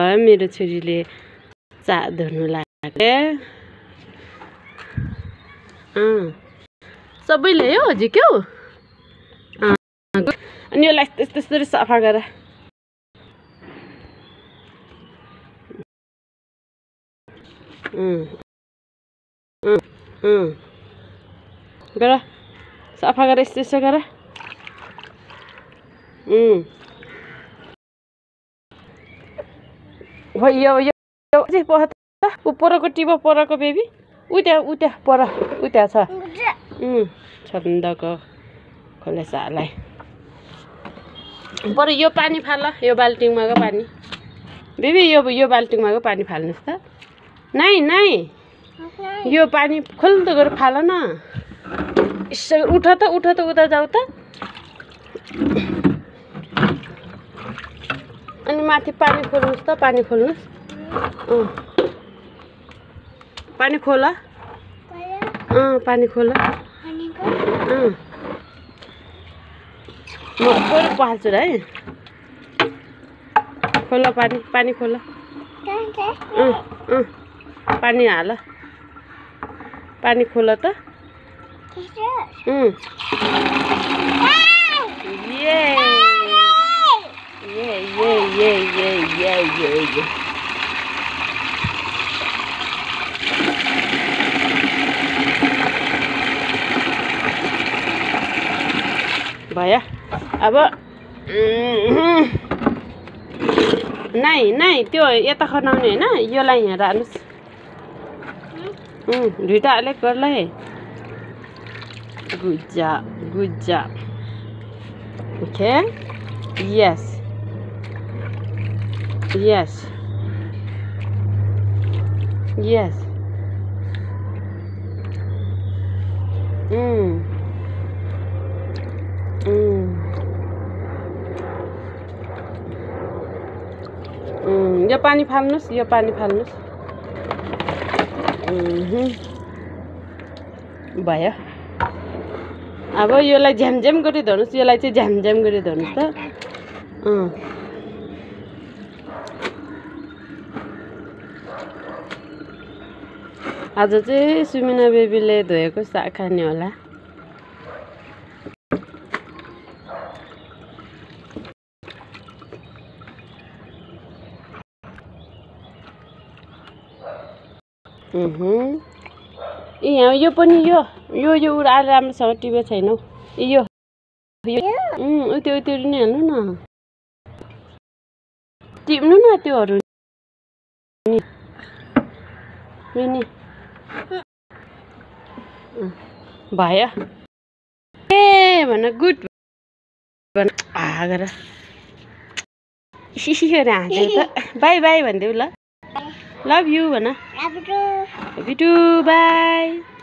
भयो मेरो छोरीले चा धुनु लाग्यो। सबैले हो हजुर क्यौ अनि यसलाई त्यसरी सफा गर। गर सफा गर यस्तो गर। यो चाहिँ परको टिप परको बेबी उता पर उता छ छन्दको खोलेसालाई पर यो पानी फाल यो बाल्टिङमा गयो पानी बेबी यो बाल्टिङमा गयो पानी फाल्नुस् त। नाइ यो पानी खोल्दो गरेर फाल न। यसो उठ त उता जाऊ त। अनि माथि पानी खोल्नुस् त पानी खोल्नुस्। पानी खोल पानी खोल। म पर पाल्छु है। खोल पानी खोल। पानी हाल पानी खोल त। ये भयो अब नाइ त्यो यता खनाउने हैन योलाई यहाँ राख्नुस्। दुईटा अलग गर्लाई। गुड जॉब ओके यस यो पानी फाल्नुस् भयो। अब योलाई झ्यामझ्याम गरी धर्नुस्। योलाई चाहिँ झ्यामझ्याम गरी धर्नुस् त। आज चाहिँ सुमिना बेबीले धोएको साग खाने होला। यहाँ यो पनि यो राम्रोसँग टिपेको छैन हौ। यो त्यो नि हाल्नु न टिप्नु न त्योहरू नि भयो। भन गुड भन गर गरेर हाँस्यो त। बाई भनिदेऊ ल। लभ यु भन। Love you too by.